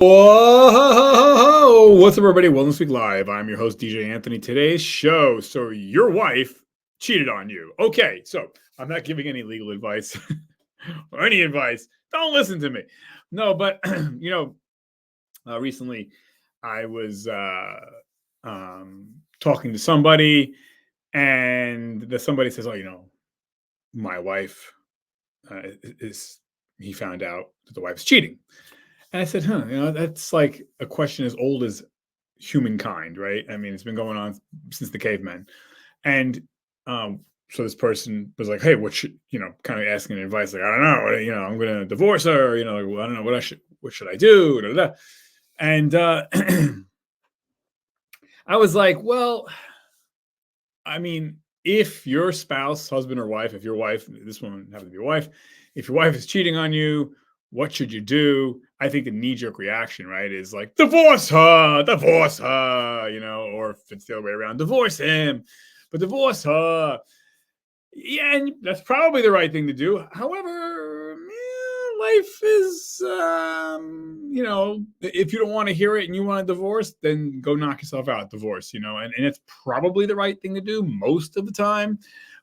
Whoa! What's up, everybody? Wellness Week Live. I'm your host, DJ Anthony. Today's show. So, your wife cheated on you. Okay, so I'm not giving any legal advice or any advice. Don't listen to me. No, but recently I was talking to somebody, and the somebody says, "Oh, my wife is." He found out that the wife's cheating. And I said, huh, that's like a question as old as humankind, right? I mean, it's been going on since the cavemen. And so this person was like, hey, what should, kind of asking advice, like, I don't know, I'm going to divorce her, I don't know what should I do? Da, da, da. And I was like, well, I mean, if your spouse, husband or wife, if your wife, this woman happened to be your wife, if your wife is cheating on you, what should you do? I think the knee jerk reaction, right, is like, divorce her, or if it's the other way around, divorce him, but divorce her. Yeah, and that's probably the right thing to do. However, life is, if you don't want to hear it and you want a divorce, then go knock yourself out, divorce, and it's probably the right thing to do most of the time,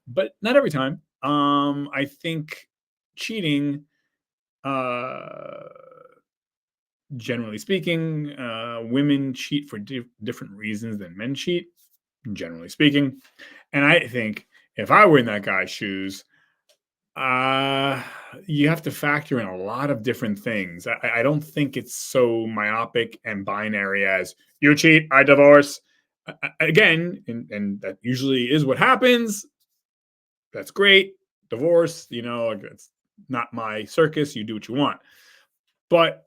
but not every time. I think cheating, uh, generally speaking, women cheat for different reasons than men cheat, generally speaking. And I think if I were in that guy's shoes, uh, you have to factor in a lot of different things. I don't think it's so myopic and binary as you cheat, I divorce. Again, and that usually is what happens. That's great. Divorce, like, it's not my circus. You do what you want. But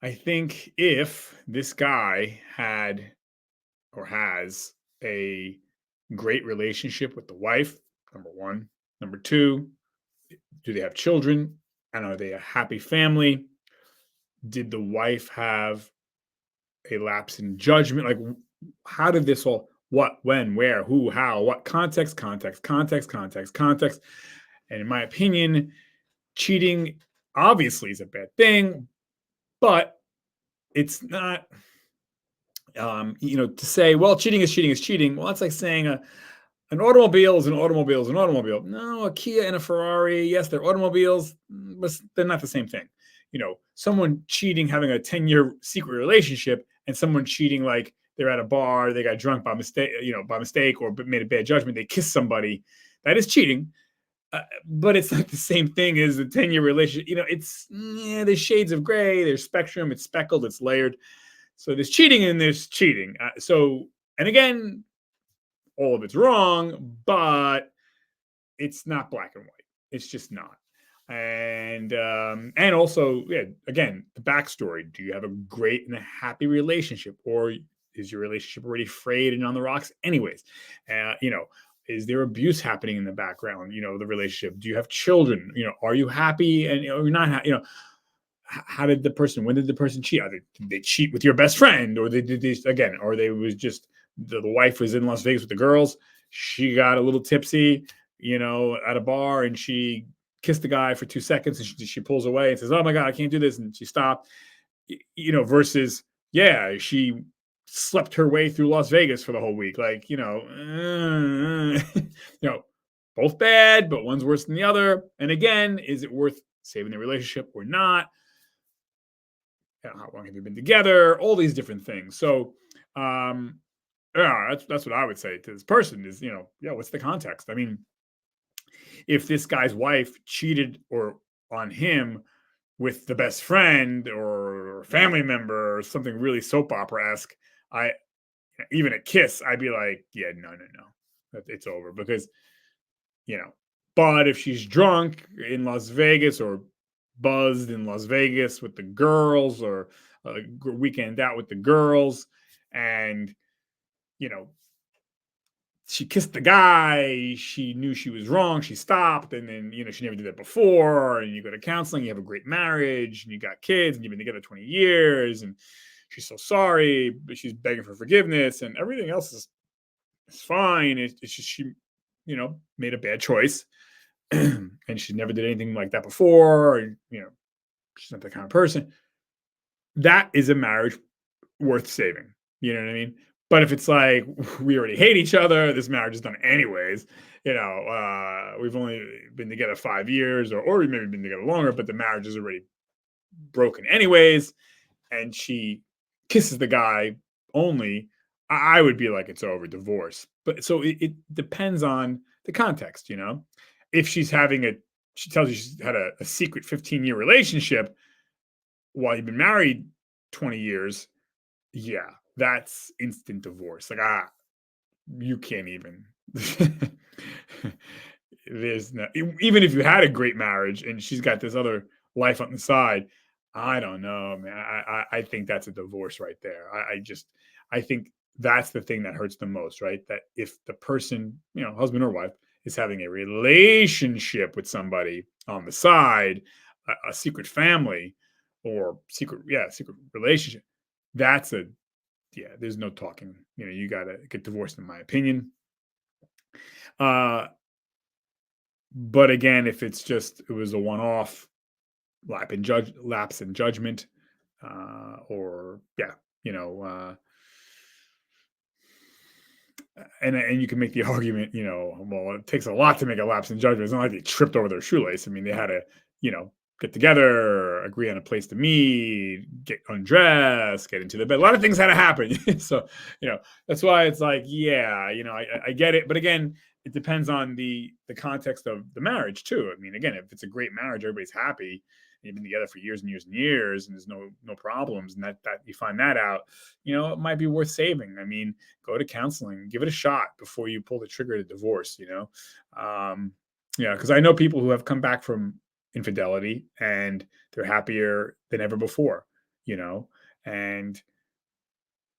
I think if this guy had or has a great relationship with the wife, number one. Number two, do they have children? And are they a happy family? Did the wife have a lapse in judgment? Like, how did this all, what, when, where, who, how, what, context, context, context, context, context. And in my opinion, cheating obviously is a bad thing, but it's not, to say, well, cheating is cheating is cheating. Well, that's like saying an automobile is an automobile is an automobile. No, a Kia and a Ferrari, yes, they're automobiles, but they're not the same thing. Someone cheating, having a 10-year secret relationship, and someone cheating like they're at a bar, they got drunk by mistake or made a bad judgment, they kissed somebody. That is cheating. But it's not the same thing as a 10-year relationship. There's shades of gray, there's spectrum, it's speckled, it's layered. So there's cheating and there's cheating. And again, all of it's wrong, but it's not black and white. It's just not. And also, yeah, again, the backstory. Do you have a great and a happy relationship, or is your relationship already frayed and on the rocks? Anyways, is there abuse happening in the background? The relationship. Do you have children? Are you happy and you're not? How did the person? When did the person cheat? Did they cheat with your best friend, or they did this again, or they was just the wife was in Las Vegas with the girls. She got a little tipsy, at a bar, and she kissed the guy for 2 seconds, and she pulls away and says, "Oh my god, I can't do this," and she stopped. Versus, yeah, she slept her way through Las Vegas for the whole week. Like, both bad, but one's worse than the other. And again, is it worth saving the relationship or not? How long have you been together? All these different things. So, yeah, that's what I would say to this person is, yeah, what's the context? I mean, if this guy's wife cheated or on him with the best friend or family member or something really soap opera esque, I even a kiss, I'd be like, yeah, no, no, no, it's over because you know. But if she's drunk in Las Vegas or buzzed in Las Vegas with the girls or a weekend out with the girls, and you know she kissed the guy, she knew she was wrong, she stopped, and then she never did that before, and you go to counseling, you have a great marriage, and you got kids, and you've been together 20 years, and she's so sorry, but she's begging for forgiveness, and everything else is fine. It's just she, made a bad choice, and she never did anything like that before, or, she's not that kind of person. that is a marriage worth saving. You know what I mean? But if it's like we already hate each other, this marriage is done anyways. We've only been together 5 years, or we maybe been together longer, but the marriage is already broken anyways. And she kisses the guy only. I would be like, it's over, divorce. But so it depends on the context. If she tells you she's had a secret 15-year relationship while you've been married 20 years, yeah, that's instant divorce. Like, you can't even. There's no, even if you had a great marriage and she's got this other life on the side, I don't know, man. I think that's a divorce right there. I think that's the thing that hurts the most, right? That if the person, husband or wife, is having a relationship with somebody on the side, a secret family, or secret relationship, that's a yeah, there's no talking. You gotta get divorced, in my opinion. Uh, but again, if it was a one-off lapse in judgment, or yeah, you know, and you can make the argument, well, it takes a lot to make a lapse in judgment. It's not like they tripped over their shoelace. I mean, they had to, you know, get together, agree on a place to meet, get undressed, get into the bed. A lot of things had to happen. So, that's why it's like, yeah, I get it. But again, it depends on the context of the marriage too. I mean, again, if it's a great marriage, everybody's happy, and you've been together for years and years and years, and there's no problems, and that you find that out, it might be worth saving. I mean, go to counseling, give it a shot before you pull the trigger to divorce. Yeah, because I know people who have come back from infidelity and they're happier than ever before. You know, and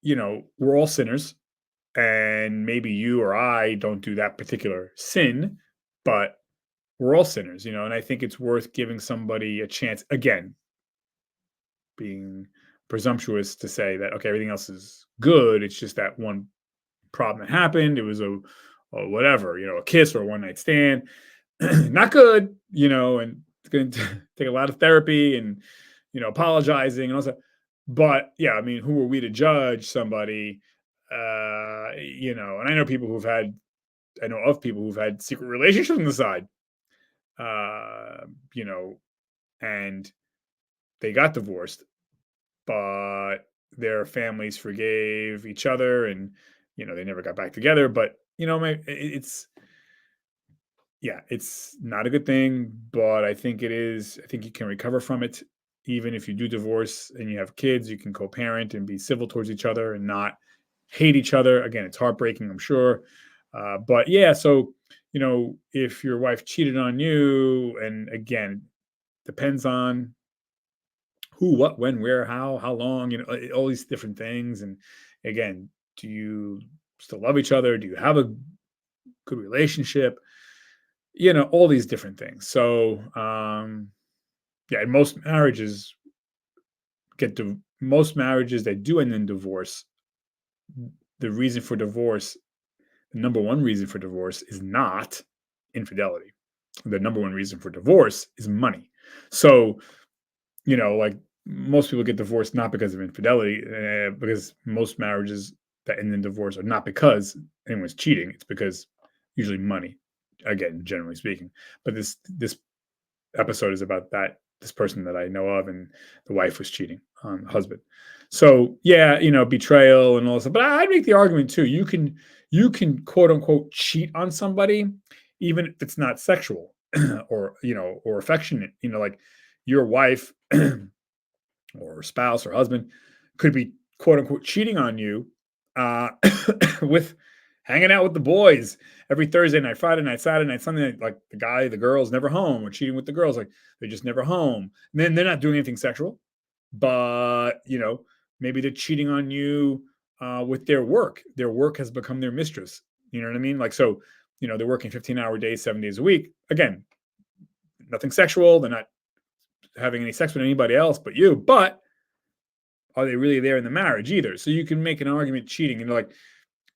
we're all sinners, and maybe you or I don't do that particular sin, but we're all sinners. And I think it's worth giving somebody a chance. Again, being presumptuous to say that okay, everything else is good. It's just that one problem that happened. It was a whatever, a kiss or a one night stand. Not good, and it's going to take a lot of therapy and, apologizing and all that. But yeah, I mean, who are we to judge somebody? And I know of people who've had secret relationships on the side, uh, you know, and they got divorced, but their families forgave each other, and they never got back together. But it's yeah, it's not a good thing, but I think it is. I think you can recover from it. Even if you do divorce and you have kids, you can co-parent and be civil towards each other and not hate each other. Again, it's heartbreaking, I'm sure. But yeah, so if your wife cheated on you, and again, depends on who, what, when, where, how long, all these different things. And again, do you still love each other? Do you have a good relationship? All these different things. So, yeah, and most marriages that do end in divorce, the reason for divorce, the number one reason for divorce is not infidelity. The number one reason for divorce is money. So, like most people get divorced not because of infidelity, because most marriages that end in divorce are not because anyone's cheating. It's because usually money, again, generally speaking. But this episode is about this person that I know of, and the wife was cheating on the husband. So yeah, betrayal and all that. But I'd make the argument too. You can quote unquote cheat on somebody, even if it's not sexual or affectionate. Like your wife or spouse or husband could be quote unquote cheating on you, uh, with hanging out with the boys every Thursday night, Friday night, Saturday night, Sunday night. Like the girl's never home, or cheating with the girls, like they're just never home. And then they're not doing anything sexual, but maybe they're cheating on you with their work. Their work has become their mistress. You know what I mean? Like, so, they're working 15-hour days, 7 days a week. Again, nothing sexual. They're not having any sex with anybody else but you. But are they really there in the marriage either? So you can make an argument cheating. Like,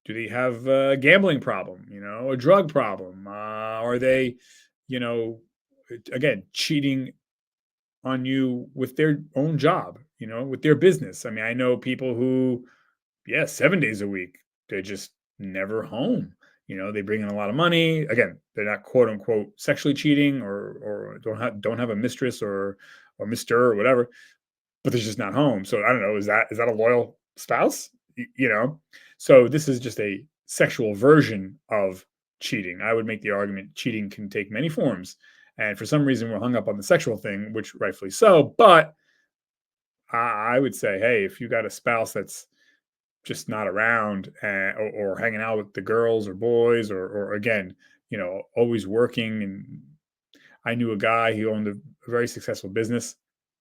do they have a gambling problem? A drug problem? Are they, again, cheating on you with their own job, with their business. I mean, I know people who, yeah, 7 days a week, they're just never home. They bring in a lot of money. Again, they're not quote unquote sexually cheating, or don't have a mistress or Mister or whatever, but they're just not home. So I don't know. Is that a loyal spouse? So this is just a sexual version of cheating. I would make the argument cheating can take many forms, and for some reason we're hung up on the sexual thing, which rightfully so. But I would say, hey, if you got a spouse that's just not around, or hanging out with the girls or boys, or again, always working. And I knew a guy, he owned a very successful business.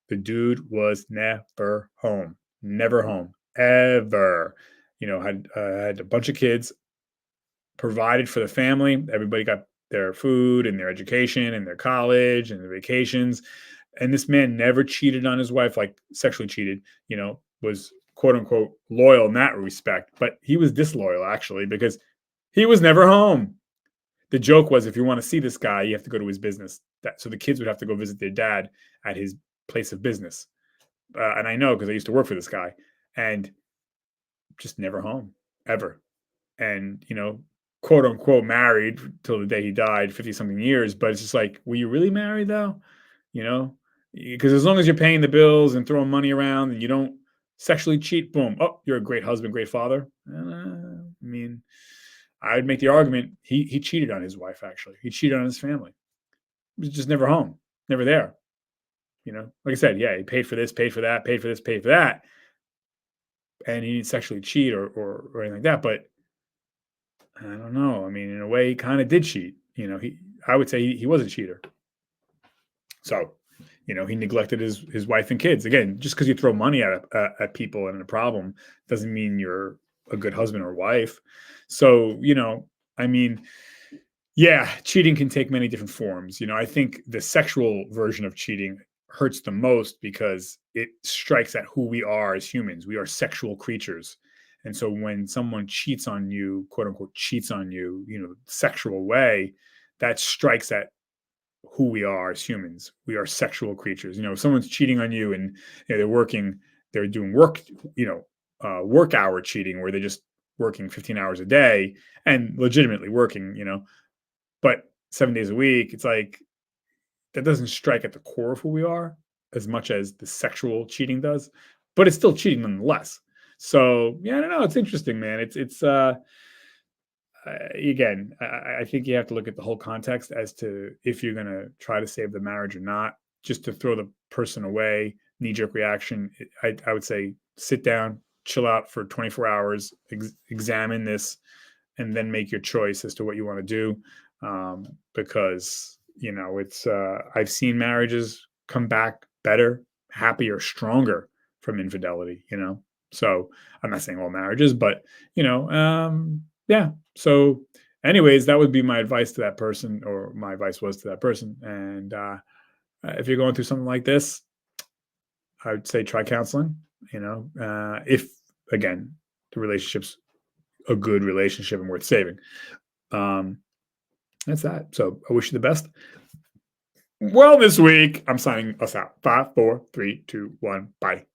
The dude was never home, ever. Had a bunch of kids, provided for the family. Everybody got their food and their education and their college and their vacations. And this man never cheated on his wife, like sexually cheated, was quote unquote loyal in that respect. But he was disloyal actually, because he was never home. The joke was, if you want to see this guy, you have to go to his business. So the kids would have to go visit their dad at his place of business. And I know, because I used to work for this guy, and just never home ever. And, quote unquote married till the day he died, 50 something years. But it's just like, were you really married though? You know, because as long as you're paying the bills and throwing money around and you don't sexually cheat, boom, oh, you're a great husband, great father. I mean, I'd make the argument he cheated on his wife. Actually, he cheated on his family. He was just never home, never there. Like I said, yeah, he paid for this, paid for that, paid for this, paid for that, and he didn't sexually cheat or anything like that. But I don't know. I mean, in a way, he kind of did cheat. I would say he was a cheater. So, he neglected his wife and kids. Again, just because you throw money at people and a problem doesn't mean you're a good husband or wife. So, I mean, yeah, cheating can take many different forms. I think the sexual version of cheating hurts the most because it strikes at who we are as humans. We are sexual creatures. And so when someone cheats on you, quote unquote, cheats on you, sexual way, that strikes at who we are as humans. We are sexual creatures. If someone's cheating on you and they're doing work, work hour cheating, where they're just working 15 hours a day and legitimately working, but 7 days a week, it's like, that doesn't strike at the core of who we are as much as the sexual cheating does, but it's still cheating nonetheless. So yeah, I don't know. It's interesting, man. It's again, I think you have to look at the whole context as to if you're going to try to save the marriage or not. Just to throw the person away, knee-jerk reaction. I would say sit down, chill out for 24 hours, examine this, and then make your choice as to what you want to do. Because it's I've seen marriages come back better, happier, stronger from infidelity. So I'm not saying all marriages, but yeah. So, anyways, that would be my advice to that person, or my advice was to that person. And if you're going through something like this, I would say try counseling. If again the relationship's a good relationship and worth saving. That's that. So I wish you the best. Well, this week I'm signing us out. 5, 4, 3, 2, 1. Bye.